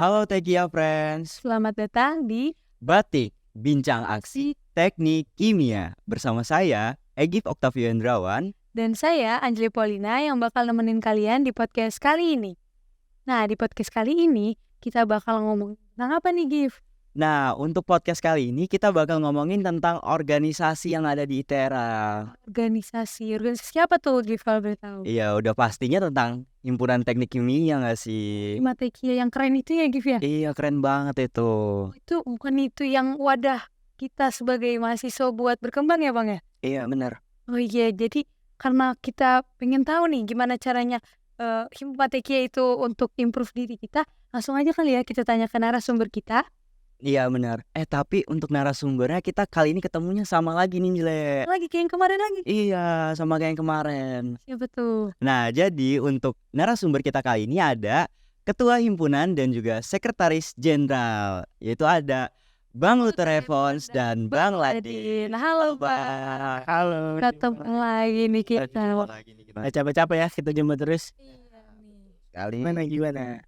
Halo Tekia Friends, Selamat datang di Batik, Bincang Aksi, Teknik Kimia. Bersama saya, Egif Oktavio Hendrawan. dan saya Anjali Paulina yang bakal nemenin kalian di podcast kali ini. Nah, di podcast kali ini kita bakal ngomong tentang apa nih, Gif? Nah, untuk podcast kali ini kita bakal ngomongin tentang organisasi yang ada di ITERA. Organisasi apa tuh, Gif, kalau boleh tahu? Iya, udah pastinya tentang Himpunan Teknik Kimia nggak sih? Himatekia yang keren itu ya, Gif ya? Iya, keren banget itu. Itu bukan itu yang wadah kita sebagai mahasiswa buat berkembang ya, Bang ya? Iya, benar. Oh iya, jadi karena kita pengen tahu nih gimana caranya Himatekia itu untuk improve diri kita, langsung aja kali ya kita tanya ke narasumber kita. Iya, benar. Tapi untuk narasumbernya kita kali ini ketemunya sama lagi nih, Jle. Lagi kayak yang kemarin lagi. Iya, sama kayak yang kemarin. Siapa tuh? Nah, jadi untuk narasumber kita kali ini ada Ketua Himpunan dan juga Sekretaris Jenderal, yaitu ada Bang Luther Evans dan Bang Ladin. Halo, Bang. Halo. ketemu lagi nih kita. Capek-capek ya kita jemput terus. Kali Gimana?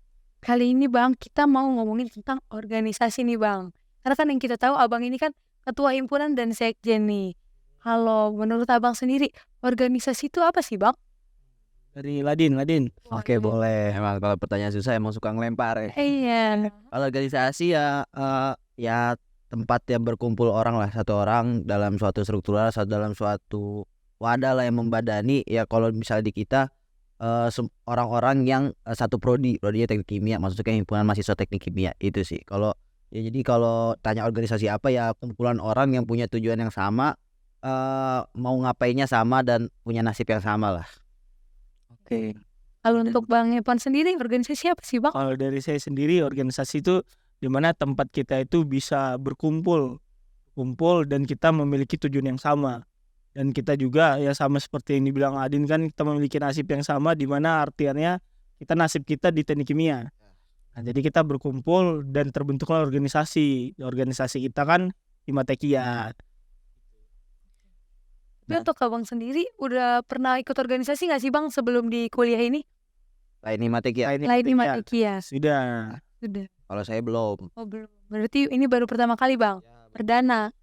Kali ini Bang, kita mau ngomongin tentang organisasi nih Bang. Karena kan yang kita tahu Abang ini kan Ketua Himpunan dan Sekjen nih. Kalau menurut Abang sendiri, organisasi itu apa sih Bang? Dari Ladin. Oke, boleh. Emang kalau pertanyaan susah emang suka ngelempar ya. Iya. Kalau organisasi ya tempat yang berkumpul orang lah, satu orang dalam suatu struktural, dalam suatu wadah lah yang membadani. Ya kalau misalnya di kita orang-orang yang satu prodinya teknik kimia, maksudnya himpunan mahasiswa teknik kimia itu sih. Kalau ya jadi kalau tanya organisasi apa ya kumpulan orang yang punya tujuan yang sama, mau ngapainnya sama dan punya nasib yang sama lah. Oke. Kalau untuk Bang Evan sendiri, organisasi apa sih Bang? Kalau dari saya sendiri organisasi itu dimana tempat kita itu bisa berkumpul dan kita memiliki tujuan yang sama. Dan kita juga ya sama seperti yang dibilang Adin kan kita memiliki nasib yang sama, di mana artiannya kita nasib kita di teknik kimia. Nah, jadi kita berkumpul dan terbentuklah organisasi. Organisasi kita kan Himatekia. Tapi untuk Abang sendiri, udah pernah ikut organisasi nggak sih Bang sebelum di kuliah ini? Lain Himatekia. Lain Himatekia. Sudah. Sudah. Kalau saya belum. Oh belum. Berarti ini baru pertama kali Bang? Perdana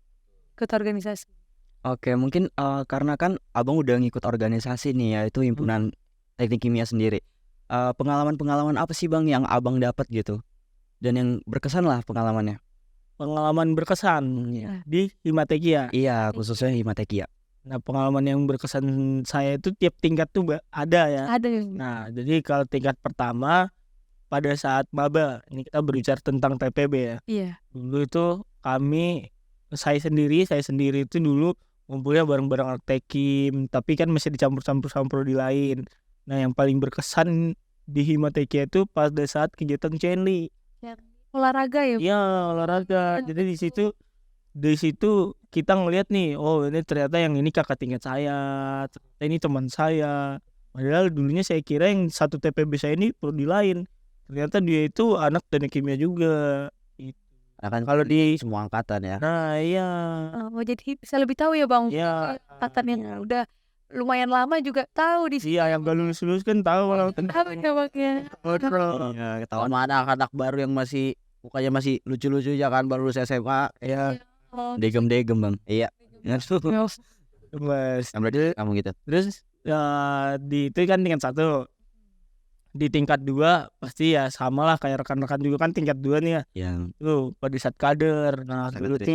ikut organisasi. Oke, mungkin karena kan Abang udah ngikut organisasi nih, yaitu Himpunan Teknik Kimia sendiri. Pengalaman-pengalaman apa sih Bang yang Abang dapat gitu? Dan yang berkesan lah pengalamannya. Pengalaman berkesan ya, di Himatekia. Iya, khususnya Himatekia. Nah, pengalaman yang berkesan saya itu tiap tingkat tuh ada ya. Ada. Nah, jadi kalau tingkat pertama pada saat maba, ini kita berbicara tentang TPB ya. Iya. Dulu itu saya sendiri itu dulu ngumpulnya bareng-bareng Artekim, tapi kan masih dicampur-campur sama prodi lain. Nah, yang paling berkesan di Himatekia itu pada saat kegiatan Chenli. Olahraga ya? Iya, olahraga. Jadi di situ kita ngelihat nih, oh ini ternyata yang ini kakak tingkat saya, ternyata ini teman saya. Padahal dulunya saya kira yang satu TPB saya ini prodi lain. Ternyata dia itu anak teknik kimia juga. Kan Kalau di semua angkatan ya. Nah, iya. Oh, jadi bisa lebih tahu ya Bang. Iya. Angkatan yang udah lumayan lama juga tahu di sini. Iya, yang gak lulus kan tahu kalau Tahu ya Bang ya. Ya, ketahuan mana anak-anak baru yang masih mukanya masih lucu-lucu ya kan, baru lulus SMA. ya. Oh, Degem-degem Bang. Iya. Mas. Berarti kamu gitu. Terus di itu kan tingkat 1. Di tingkat 2 pasti ya sama lah kayak rekan-rekan juga kan tingkat 2 nih ya. Yang Tuh pada saat kader. Nah, dulu tuh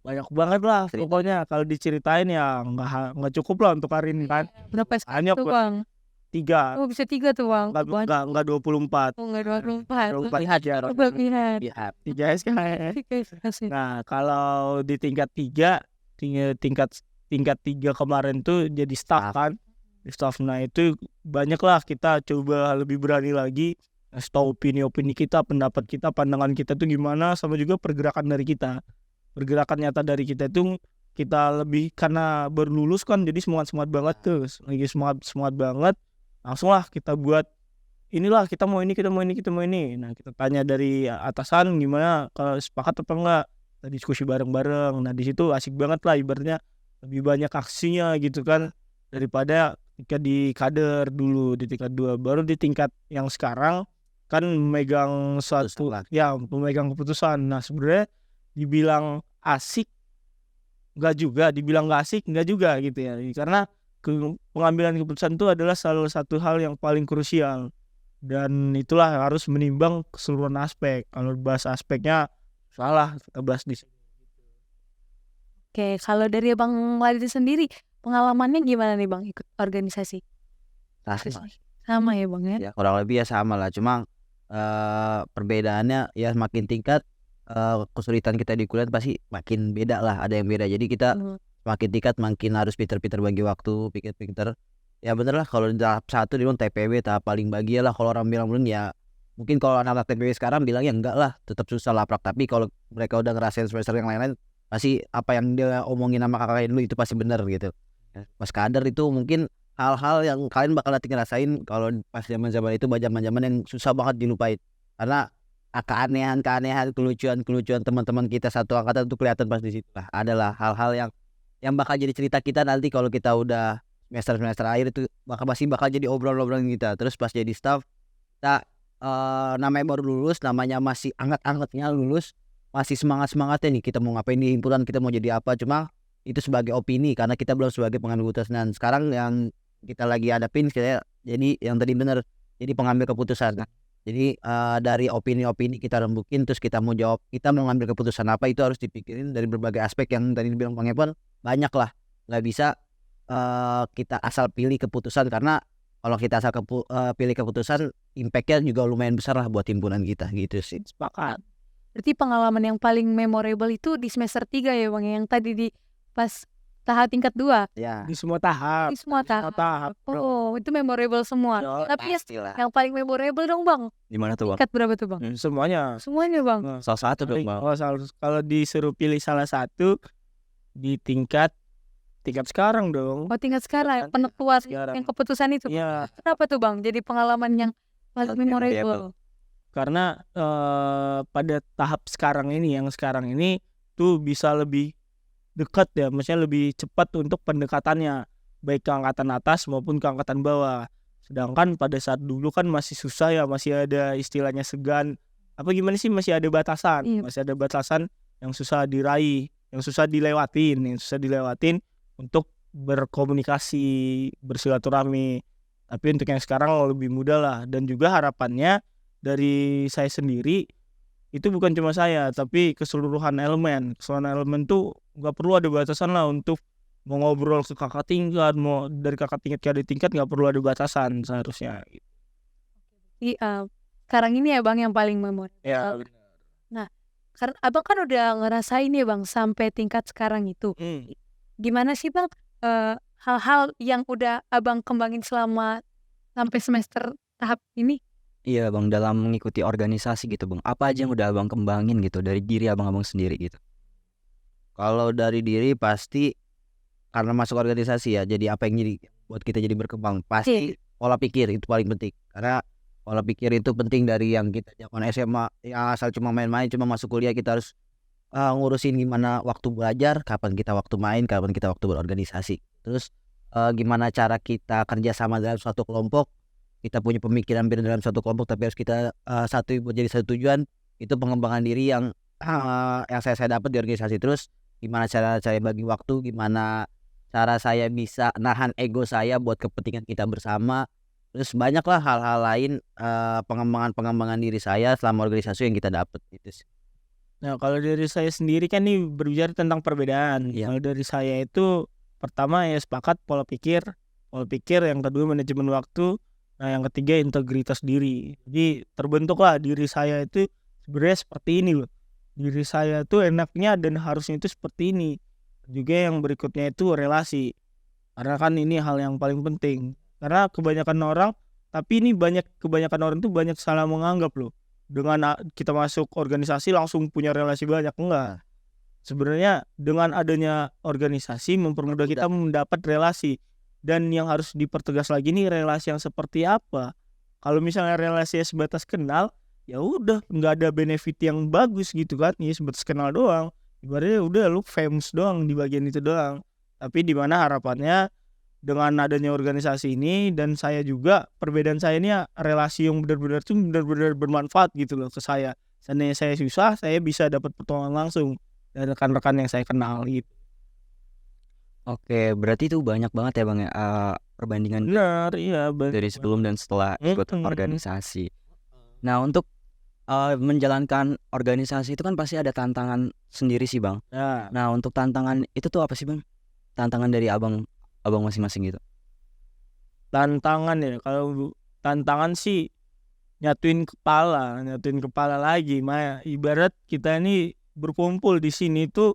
banyak banget lah pokoknya kalau diceritain ya nggak cukup lah untuk hari ini kan. berapa Banyak tuh Bang? 3. Oh bisa 3 tuh Bang. Nggak 24. Oh nggak 24. Lihat ya. Berlebihan. 3 SKS. Nah, kalau di tingkat 3 tingkat 3 kemarin tuh jadi staff kan. Di staff, nah itu banyak lah kita coba lebih berani lagi ngasih tahu opini kita, pendapat kita, pandangan kita tuh gimana, sama juga pergerakan dari kita. Pergerakan nyata dari kita itu kita lebih karena baru lulus kan, jadi semangat banget tuh, lagi semangat banget. Langsung lah kita buat inilah kita mau ini. Nah, kita tanya dari atasan gimana, kalau sepakat apa enggak, kita diskusi bareng-bareng. Nah, di situ asik banget lah, ibaratnya lebih banyak aksinya gitu kan daripada ketika di kader dulu di tingkat 2. Baru di tingkat yang sekarang kan memegang suatu lah. pemegang keputusan. Nah sebenarnya dibilang asik nggak juga, dibilang nggak asik nggak juga gitu ya, karena pengambilan keputusan itu adalah salah satu hal yang paling krusial dan itulah harus menimbang keseluruhan aspek. Kalau bahas aspeknya salah, kita bahas di sini. Oke, kalau dari Bang Walid sendiri pengalamannya gimana nih Bang ikut organisasi? Sama ya Bang ya? Ya kurang lebih ya sama lah, cuma perbedaannya ya makin tingkat kesulitan kita di kuliah pasti makin beda lah, ada yang beda. Jadi kita makin tingkat makin harus pinter-pinter bagi waktu, pinter-pinter. Ya bener lah, kalau di tahap 1 dia bilang TPW tahap paling bahagia lah. Kalau orang bilang ya mungkin kalau anak-anak TPW sekarang bilangnya enggak lah, tetap susah laprak. Tapi kalau mereka udah ngerasain semester yang lain-lain, pasti apa yang dia omongin sama kakaknya dulu itu pasti bener gitu. Pas kader itu mungkin hal-hal yang kalian bakal nanti ngerasain kalau pas zaman-zaman itu, zaman-zaman yang susah banget dilupain. Karena keanehan, kelucuan teman-teman kita satu angkatan itu kelihatan pas di situ lah. Adalah hal-hal yang bakal jadi cerita kita nanti kalau kita udah semester akhir, itu bakal jadi obrolan kita. Terus pas jadi staff kita namanya baru lulus, namanya masih anget-angetnya lulus, masih semangatnya nih kita mau ngapain di himpunan, kita mau jadi apa. Cuma itu sebagai opini karena kita belum sebagai pengambil keputusan. Dan sekarang yang kita lagi hadapin jadi yang tadi bener, jadi pengambil keputusan. Jadi dari opini-opini kita rembukin, terus kita mau jawab, kita mau ngambil keputusan apa, itu harus dipikirin dari berbagai aspek yang tadi dibilang Bang Epon. Banyak lah, nggak bisa kita asal pilih keputusan, karena kalau kita asal pilih keputusan, impactnya juga lumayan besar lah buat himpunan kita gitu sih. Sepakat. Berarti pengalaman yang paling memorable itu di semester 3 ya Bang, yang tadi di pas tahap tingkat 2. Ya. Di semua tahap. Di semua tahap. bro. Oh, itu memorable semua. Yo, Tapi pastilah. yang paling memorable dong Bang. Gimana tuh Bang? Tingkat berapa tuh Bang? Semuanya. Semuanya Bang. Nah, Salah satu dong Bang. kalau disuruh pilih salah satu di tingkat sekarang dong. Oh, tingkat sekarang penentuan Sekarang. yang keputusan itu. Iya, Kenapa tuh Bang? Jadi pengalaman yang paling memorable. karena pada tahap yang sekarang ini tuh bisa lebih dekat ya, maksudnya lebih cepat untuk pendekatannya, baik ke angkatan atas maupun ke angkatan bawah. Sedangkan pada saat dulu kan masih susah ya, masih ada istilahnya segan, apa gimana sih, masih ada batasan, Iya. masih ada batasan yang susah diraih, yang susah dilewatin untuk berkomunikasi, bersilaturahmi. Tapi untuk yang sekarang lebih mudah lah, dan juga harapannya dari saya sendiri itu bukan cuma saya, tapi keseluruhan elemen tuh nggak perlu ada batasan lah untuk mau ngobrol ke kakak tingkat, mau dari kakak tingkat ke adik tingkat, nggak perlu ada batasan seharusnya. Sekarang ini ya Bang yang paling memorable. Ya, Karena Abang kan udah ngerasain ya Bang sampai tingkat sekarang itu. Gimana sih Bang hal-hal yang udah Abang kembangin selama sampai semester tahap ini? Iya Bang, dalam mengikuti organisasi gitu Bang, apa aja yang udah Abang kembangin gitu dari diri abang-abang sendiri gitu? Kalau dari diri pasti karena masuk organisasi ya, jadi apa yang jadi buat kita jadi berkembang, pasti pola pikir itu paling penting. Karena pola pikir itu penting dari yang kita zaman SMA ya, asal cuma main-main, cuma masuk kuliah kita harus ngurusin gimana waktu belajar, kapan kita waktu main, kapan kita waktu berorganisasi. Terus gimana cara kita kerjasama dalam suatu kelompok, kita punya pemikiran berbeda dalam suatu kelompok, tapi harus kita satu buat jadi satu tujuan. Itu pengembangan diri yang saya dapat di organisasi. Terus gimana cara saya bagi waktu, gimana cara saya bisa nahan ego saya buat kepentingan kita bersama. Terus banyaklah hal-hal lain, pengembangan diri saya selama organisasi yang kita dapat gitu sih. Nah, kalau dari saya sendiri kan nih berbicara tentang perbedaan. Iya. Kalau dari saya itu pertama ya sepakat pola pikir, yang kedua manajemen waktu, nah yang ketiga integritas diri. Jadi terbentuklah diri saya itu sebenarnya seperti ini loh. Diri saya itu enaknya dan harusnya itu seperti ini. Juga yang berikutnya itu relasi. Karena kan ini hal yang paling penting. Karena kebanyakan orang tuh banyak salah menganggap loh. Dengan kita masuk organisasi langsung punya relasi banyak, enggak. Sebenarnya dengan adanya organisasi mempermudah kita mendapat relasi. Dan yang harus dipertegas lagi nih, relasi yang seperti apa. Kalau misalnya relasi sebatas kenal, ya udah nggak ada benefit yang bagus gitu kan, ya sebatas kenal doang. Ibaratnya udah lu famous doang di bagian itu doang. Tapi di mana harapannya dengan adanya organisasi ini dan saya juga perbedaan saya ini relasi yang benar-benar bermanfaat gitu loh ke saya. Seandainya saya susah, saya bisa dapat pertolongan langsung dari rekan-rekan yang saya kenal gitu. Oke, berarti itu banyak banget ya Bang ya perbandingan Benar, iya dari sebelum dan setelah ikut Mm-mm. organisasi. Nah, untuk menjalankan organisasi itu kan pasti ada tantangan sendiri sih Bang. Nah, Nah, untuk tantangan itu tuh apa sih Bang? Tantangan dari abang masing-masing gitu. tantangan ya, kalau tantangan sih nyatuin kepala lagi. Ibarat kita ini berkumpul di sini tuh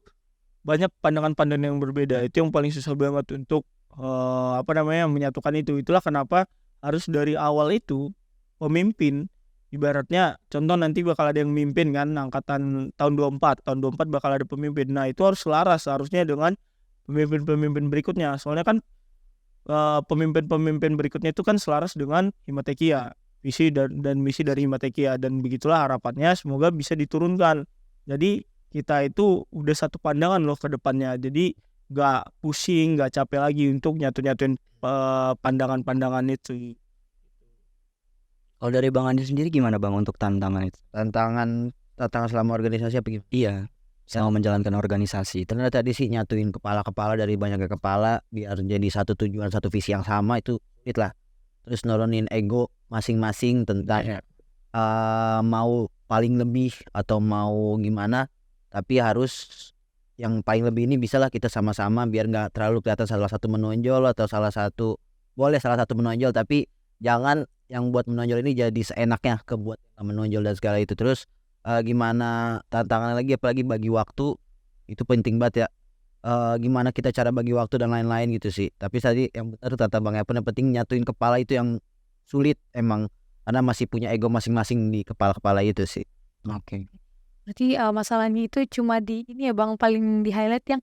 banyak pandangan-pandangan yang berbeda. Itu yang paling susah banget untuk menyatukan itu. Itulah kenapa harus dari awal itu pemimpin, ibaratnya contoh nanti bakal ada yang mimpin kan angkatan tahun 24 bakal ada pemimpin. Nah, itu harus selaras harusnya dengan pemimpin-pemimpin berikutnya. Soalnya kan pemimpin-pemimpin berikutnya itu kan selaras dengan Himatekia, visi dan misi dari Himatekia, dan begitulah harapannya semoga bisa diturunkan. Jadi kita itu udah satu pandangan loh ke depannya. Jadi gak pusing, gak capek lagi untuk nyatuin pandangan-pandangan itu. Kalau dari Bang Andi sendiri gimana Bang untuk tantangan itu? Tantangan selama organisasi apa gimana? Iya, selama menjalankan organisasi. Ternyata tadi sih nyatuin kepala-kepala dari banyaknya kepala biar jadi satu tujuan, satu visi yang sama itu sulit lah. Terus nurunin ego masing-masing tentang mau paling lebih atau mau gimana, tapi harus yang paling lebih ini bisalah kita sama-sama biar nggak terlalu kelihatan salah satu menonjol atau salah satu menonjol, tapi jangan yang buat menonjol ini jadi seenaknya ke buat yang menonjol dan segala itu. Terus gimana tantangan lagi, apalagi bagi waktu itu penting banget ya. Gimana kita cara bagi waktu dan lain-lain gitu sih. Tapi tadi yang benar kata Bang Epon, yang penting nyatuin kepala itu yang sulit emang, karena masih punya ego masing-masing di kepala-kepala itu sih. Oke. Berarti masalahnya itu cuma di ini ya Bang, paling di highlight yang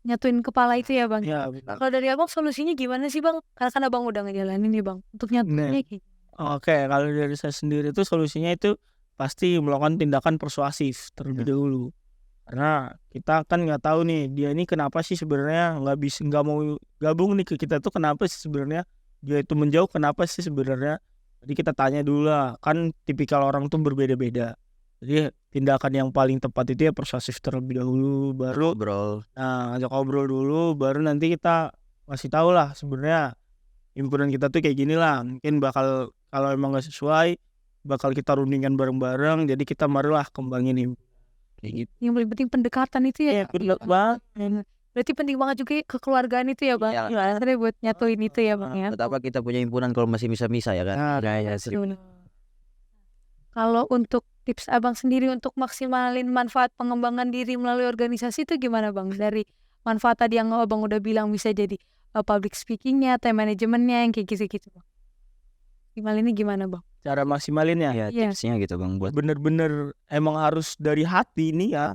nyatuin kepala itu ya Bang. Ya, Kalau dari Abang solusinya gimana sih Bang? Karena kan Abang udah ngejalanin nih Bang untuk nyatuinnya gitu. Oke, kalau dari saya sendiri itu solusinya itu pasti melakukan tindakan persuasif terlebih dahulu. Karena kita kan nggak tahu nih dia ini kenapa sih sebenarnya nggak mau gabung nih ke kita tuh, kenapa sih sebenarnya dia itu menjauh, kenapa sih sebenarnya. Jadi kita tanya dulu lah, kan tipikal orang tuh berbeda-beda. Jadi tindakan yang paling tepat itu ya persuasif terlebih dahulu, baru ngajak ngobrol dulu, baru nanti kita masih tahu lah sebenarnya himpunan kita tuh kayak gini lah. Mungkin bakal kalau emang nggak sesuai bakal kita rundingkan bareng-bareng. Jadi kita marilah kembangin himpunan kayak gitu. Yang paling penting pendekatan itu ya. Benar banget. Berarti penting banget juga kekeluargaan itu ya Bang. Iya. Sebenarnya buat nyatuin itu ya Bang ya. Betapa kita punya himpunan kalau masih bisa-bisa ya kan. Ya sih. Kalau untuk tips Abang sendiri untuk maksimalin manfaat pengembangan diri melalui organisasi itu gimana Bang? Dari manfaat tadi yang Abang udah bilang bisa jadi public speakingnya, time manajemennya, yang kayak gitu-gitu Bang. Maksimalinnya gimana Bang? Cara maksimalinnya Ya Iya. tipsnya gitu Bang buat bener-bener emang harus dari hati nih ya.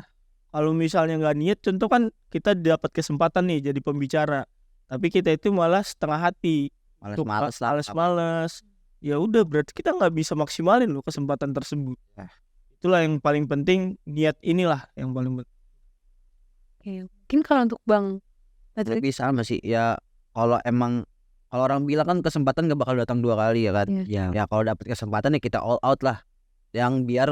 Kalau misalnya nggak niat, contoh kan kita dapat kesempatan nih jadi pembicara, tapi kita itu malah setengah hati, males. Ya udah, berarti kita nggak bisa maksimalin loh kesempatan tersebut. Itulah yang paling penting, niat inilah yang paling penting. Oke, mungkin kalau untuk Bang Lebih sama sih ya. Kalau orang bilang kan kesempatan gak bakal datang 2 kali ya kan. ya. Ya kalau dapet kesempatan ya kita all out lah. Yang biar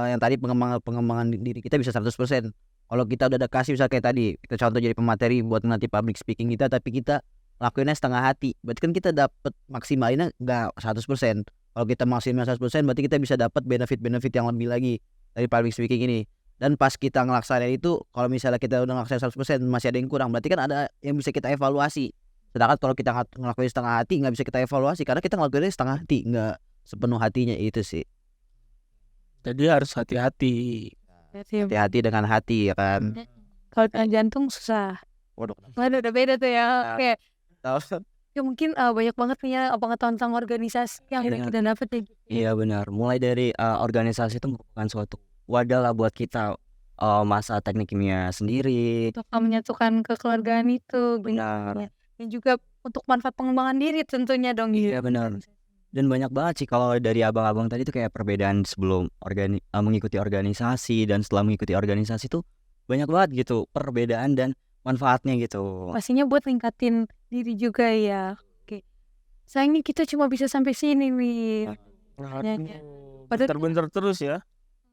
yang tadi pengembangan diri kita bisa 100%. Kalau kita udah ada kasih misalnya kayak tadi, kita contoh jadi pemateri buat nanti public speaking kita, tapi kita lakuinnya setengah hati, berarti kan kita dapet maksimalinnya nggak 100%. Kalau kita maksimal 100%, berarti kita bisa dapat benefit yang lebih lagi dari public speaking ini. Dan pas kita ngelaksanain itu, kalau misalnya kita udah ngelaksanain 100% masih ada yang kurang, berarti kan ada yang bisa kita evaluasi. Sedangkan kalau kita ngelakuin setengah hati nggak bisa kita evaluasi, karena kita ngelakuinnya setengah hati, nggak sepenuh hatinya. Itu sih, Jadi harus hati-hati. hati-hati dengan hati ya kan. Kalau dengan jantung susah. Waduh, Udah beda tuh ya. Oke. tahu. Ya mungkin banyak banget nih ya pengetahuan tentang organisasi yang udah kita dapet ya. Iya benar. Mulai dari organisasi itu merupakan suatu wadah lah buat kita masa teknik kimia sendiri. Untuk menyatukan kekeluargaan itu. Benar. Dan juga untuk manfaat pengembangan diri tentunya dong. Iya benar. Dan banyak banget sih kalau dari abang-abang tadi tuh kayak perbedaan sebelum mengikuti organisasi dan setelah mengikuti organisasi tuh banyak banget gitu perbedaan dan manfaatnya gitu. Pastinya buat ningkatin diri juga ya. Oke. Sayangnya kita cuma bisa sampai sini nih. Ya. Bentar-bentar terus ya.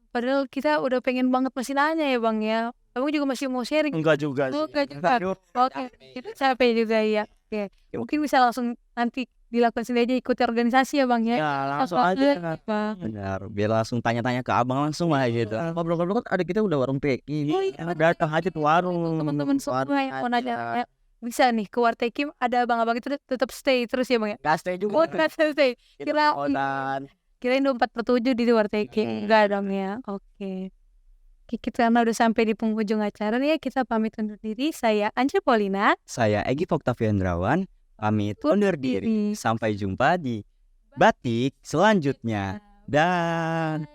Padahal kita udah pengen banget masih nanya ya Bang ya. Abang juga masih mau sharing. Enggak juga sih. Enggak juga. Oke, kita capek juga ya. Oke. Mungkin bisa langsung nanti dilakukan sendiri aja, ikuti organisasi ya Bang ya. Ya langsung Apa aja. Bang? Benar, biar langsung tanya-tanya ke abang langsung lah gitu. Ngobrol-ngobrol kan ada kita udah warung PI. Oh iya, Datang aja ke warung. teman-teman semua yang mau nanya bisa nih ke Wartekim, ada abang-abang itu tetap stay terus ya Bang ya. Gas teh Oh, juga. nggak stay. Kira kirain 24/7 di Wartekim. Enggak dong ya. Oke. Oke, kita karena udah sampai di penghujung acara nih ya, kita pamit undur diri. Saya Anja Paulina. Saya Egy Oktaviandrawan, pamit undur diri. Sampai jumpa di batik selanjutnya. Dan